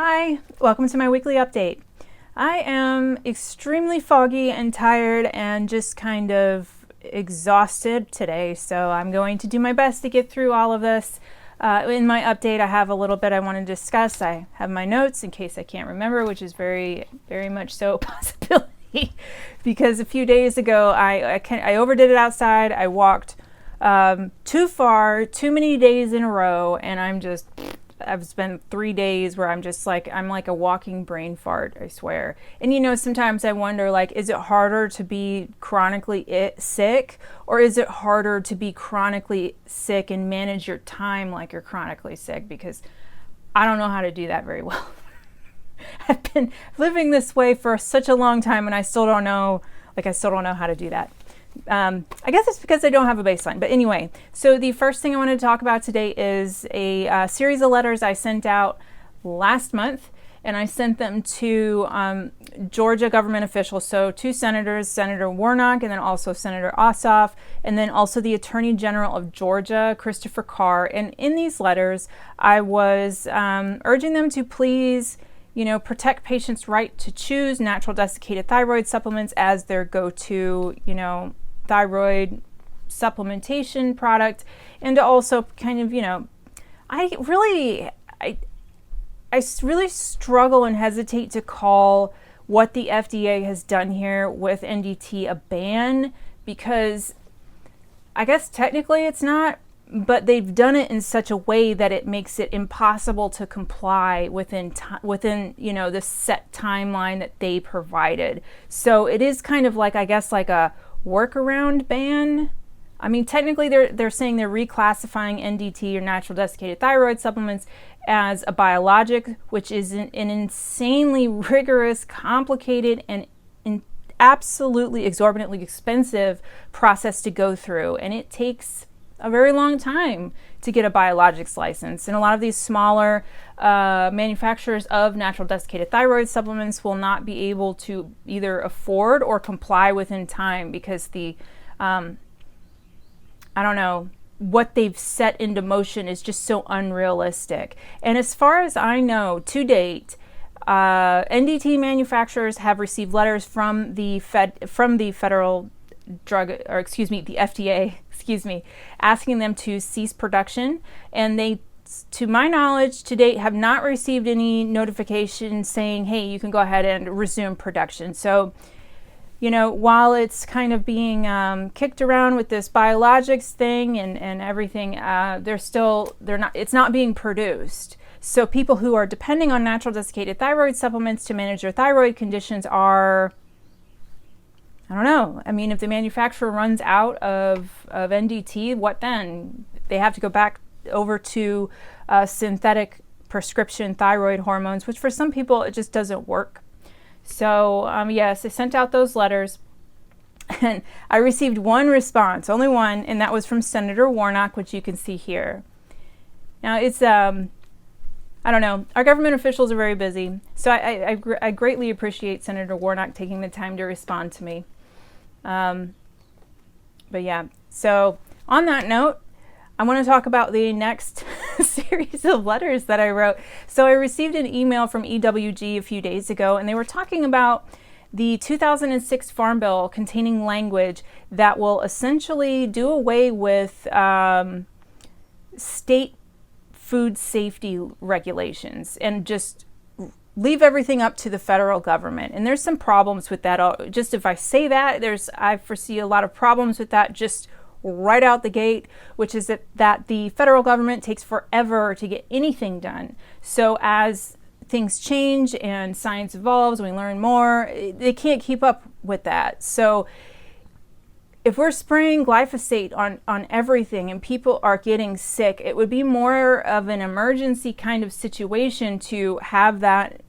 Hi, welcome to my weekly update. I am extremely foggy and tired and just kind of exhausted today, so I'm going to do my best to get through all of this. In my update, I have a little bit I want to discuss. I have my notes in case I can't remember, which is very much so a possibility because a few days ago I overdid it outside. I walked too far, too many days in a row, and I've spent 3 days where I'm like a walking brain fart, I swear. And sometimes I wonder, is it harder to be chronically sick, or is it harder to be chronically sick and manage your time like you're chronically sick? Because I don't know how to do that very well. I've been living this way for such a long time and I still don't know how to do that. I guess it's because I don't have a baseline. But anyway, so the first thing I want to talk about today is a series of letters I sent out last month, and I sent them to Georgia government officials, so two senators, Senator Warnock and then also Senator Ossoff, and then also the Attorney General of Georgia, Christopher Carr. And in these letters, I was urging them to please protect patients' right to choose natural desiccated thyroid supplements as their go-to, thyroid supplementation product, and to also kind of, I really struggle and hesitate to call what the FDA has done here with NDT a ban, because I guess technically it's not, but they've done it in such a way that it makes it impossible to comply within the set timeline that they provided. So it is kind of like a workaround ban. I mean, technically they're saying they're reclassifying NDT or natural desiccated thyroid supplements as a biologic, which is an insanely rigorous, complicated, and absolutely exorbitantly expensive process to go through, and it takes a very long time to get a biologics license. And a lot of these smaller manufacturers of natural desiccated thyroid supplements will not be able to either afford or comply within time because what they've set into motion is just so unrealistic. And as far as I know, to date, NDT manufacturers have received letters from the Federal Drug, or the FDA, asking them to cease production, and they, to my knowledge, to date have not received any notification saying, hey, you can go ahead and resume production. So, while it's kind of being kicked around with this biologics thing and everything, it's not being produced. So people who are depending on natural desiccated thyroid supplements to manage their thyroid conditions are, I don't know. I mean, if the manufacturer runs out of NDT, what then? They have to go back over to synthetic prescription thyroid hormones, which for some people, it just doesn't work. So, yes, I sent out those letters, and I received one response, only one, and that was from Senator Warnock, which you can see here. Now, it's, I don't know, our government officials are very busy, so I greatly appreciate Senator Warnock taking the time to respond to me. But yeah, so on that note, I want to talk about the next series of letters that I wrote. So I received an email from EWG a few days ago, and they were talking about the 2006 Farm Bill containing language that will essentially do away with state food safety regulations and just leave everything up to the federal government. And there's some problems with that. Just if I say that, I foresee a lot of problems with that just right out the gate, which is that the federal government takes forever to get anything done. So as things change and science evolves, we learn more, they can't keep up with that. So if we're spraying glyphosate on everything and people are getting sick, it would be more of an emergency kind of situation to have that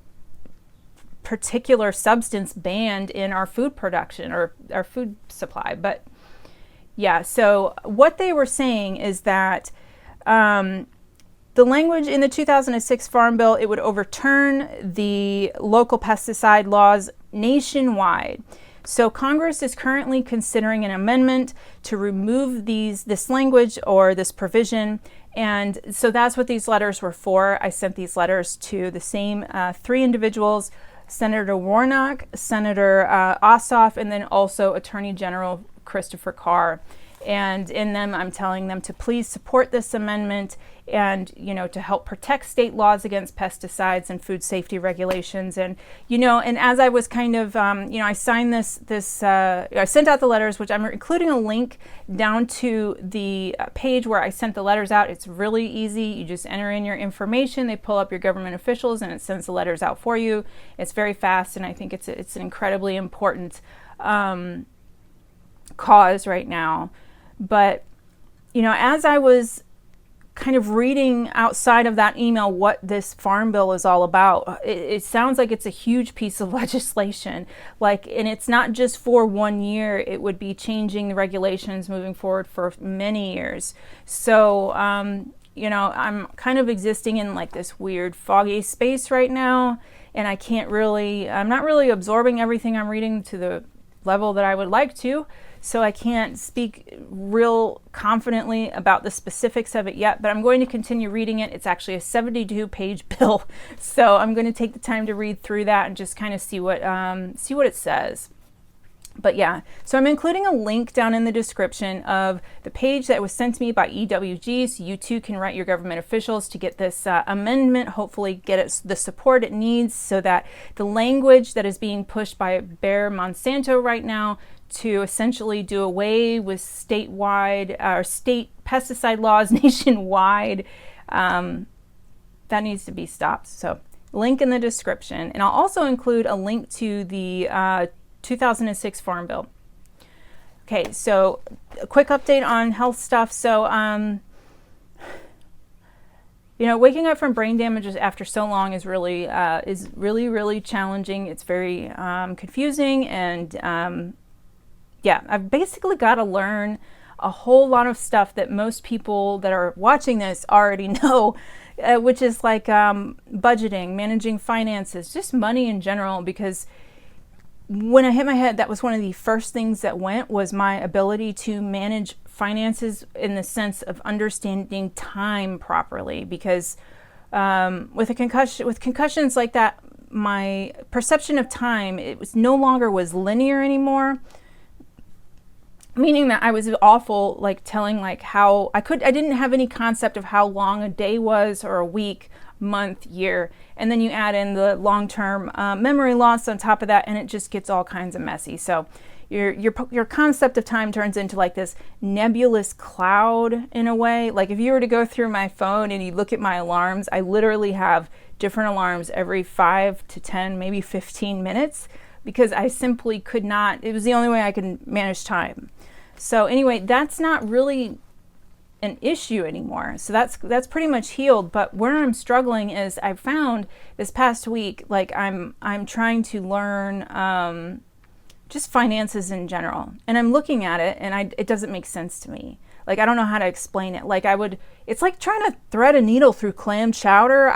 particular substance banned in our food production or our food supply. But yeah, so what they were saying is that the language in the 2006 Farm Bill, it would overturn the local pesticide laws nationwide. So Congress is currently considering an amendment to remove this language or this provision. And so that's what these letters were for. I sent these letters to the same 3 individuals, Senator Warnock, Senator Ossoff, and then also Attorney General Christopher Carr. And in them, I'm telling them to please support this amendment and, to help protect state laws against pesticides and food safety regulations. And, and as I was kind of, I signed I sent out the letters, which I'm including a link down to the page where I sent the letters out. It's really easy. You just enter in your information. They pull up your government officials and it sends the letters out for you. It's very fast. And I think it's an incredibly important cause right now. But, as I was kind of reading outside of that email what this farm bill is all about, it sounds like it's a huge piece of legislation. And it's not just for 1 year, it would be changing the regulations moving forward for many years. So, I'm kind of existing in like this weird foggy space right now, and I'm not really absorbing everything I'm reading to the level that I would like to. So I can't speak real confidently about the specifics of it yet, but I'm going to continue reading it. It's actually a 72-page bill, so I'm going to take the time to read through that and just kind of see what it says. But yeah, so I'm including a link down in the description of the page that was sent to me by EWG, so you too can write your government officials to get this amendment, hopefully get it the support it needs so that the language that is being pushed by Bayer Monsanto right now to essentially do away with statewide or state pesticide laws nationwide, that needs to be stopped. So link in the description. And I'll also include a link to the 2006 Farm Bill. Okay, so a quick update on health stuff. So, waking up from brain damage after so long is really challenging. It's very confusing, and I've basically got to learn a whole lot of stuff that most people that are watching this already know, which is like budgeting, managing finances, just money in general, because when I hit my head, that was one of the first things that went, was my ability to manage finances in the sense of understanding time properly. Because with concussions like that, my perception of time, it was no longer was linear anymore. Meaning that I was awful, like telling like how I didn't have any concept of how long a day was, or a week, month, year. And then you add in the long-term memory loss on top of that, and it just gets all kinds of messy. So your concept of time turns into like this nebulous cloud in a way. Like if you were to go through my phone and you look at my alarms, I literally have different alarms every 5 to 10, maybe 15 minutes, because I simply could not, it was the only way I could manage time. So anyway, that's not really an issue anymore. So that's pretty much healed. But where I'm struggling is, I found this past week, like I'm trying to learn just finances in general, and I'm looking at it and it doesn't make sense to me. Like I don't know how to explain it. Like it's like trying to thread a needle through clam chowder.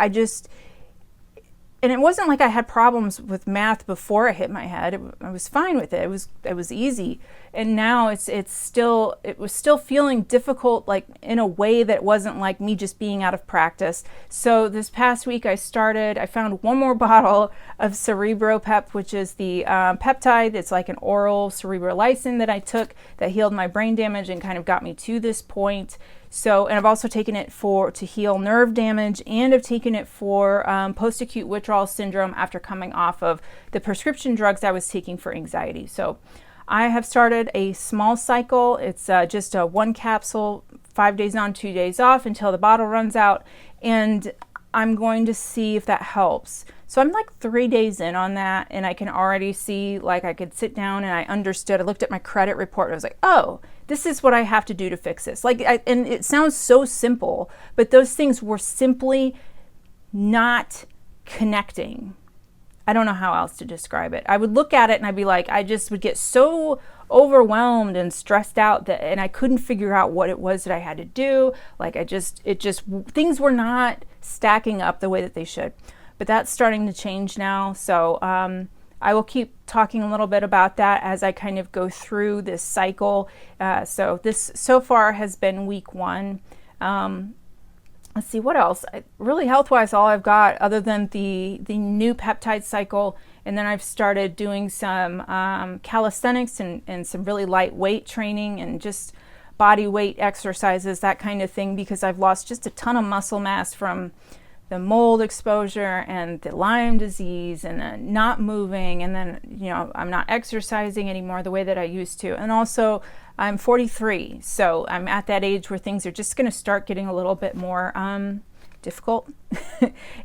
And it wasn't like I had problems with math before it hit my head. I was fine with it. It was easy. And now it was still feeling difficult, like in a way that wasn't like me just being out of practice. So this past week I found one more bottle of CerebroPep, which is the peptide. It's like an oral cerebrolysin that I took that healed my brain damage and kind of got me to this point. So, and I've also taken it to heal nerve damage, and I've taken it for post-acute withdrawal syndrome after coming off of the prescription drugs I was taking for anxiety. So I have started a small cycle. It's just a 1 capsule, 5 days on, 2 days off until the bottle runs out. And I'm going to see if that helps. So I'm like 3 days in on that, and I can already see, like I could sit down and I understood. I looked at my credit report and I was like, oh, this is what I have to do to fix this. And it sounds so simple, but those things were simply not connecting. I don't know how else to describe it. I would look at it and I'd be like, I just would get so overwhelmed and stressed out and I couldn't figure out what it was that I had to do. Like things were not stacking up the way that they should. But that's starting to change now. So I will keep talking a little bit about that as I kind of go through this cycle. So this so far has been week 1. Let's see what else. Really health-wise, all I've got other than the new peptide cycle, and then I've started doing some calisthenics and some really light weight training and just body weight exercises, that kind of thing, because I've lost just a ton of muscle mass from the mold exposure and the Lyme disease and not moving, and then, you know, I'm not exercising anymore the way that I used to. And also I'm 43, so I'm at that age where things are just going to start getting a little bit more difficult.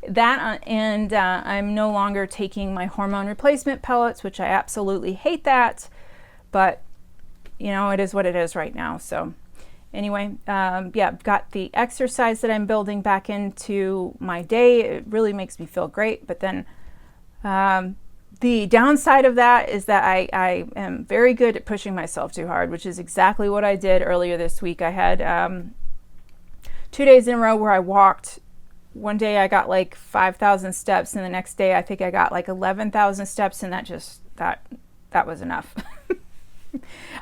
And I'm no longer taking my hormone replacement pellets, which I absolutely hate that, but you know, it is what it is right now. So anyway, yeah, got the exercise that I'm building back into my day. It really makes me feel great. But then the downside of that is that I am very good at pushing myself too hard, which is exactly what I did earlier this week. I had 2 days in a row where I walked. One day I got like 5,000 steps, and the next day I think I got like 11,000 steps, and that was enough.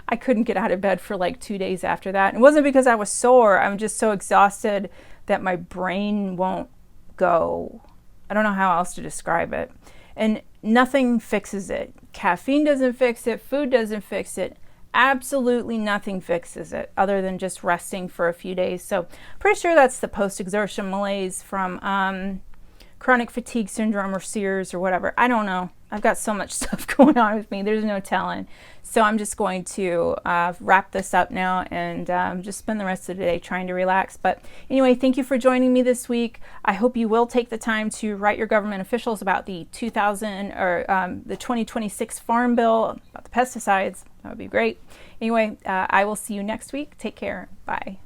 I couldn't get out of bed for like 2 days after that. It wasn't because I was sore. I'm just so exhausted that my brain won't go. I don't know how else to describe it. And nothing fixes it. Caffeine doesn't fix it. Food doesn't fix it. Absolutely nothing fixes it other than just resting for a few days. So pretty sure that's the post-exertion malaise from chronic fatigue syndrome or SEERS or whatever. I don't know. I've got so much stuff going on with me. There's no telling. So I'm just going to wrap this up now and just spend the rest of the day trying to relax. But anyway, thank you for joining me this week. I hope you will take the time to write your government officials about the 2026 Farm Bill, about the pesticides. That would be great. Anyway, I will see you next week. Take care. Bye.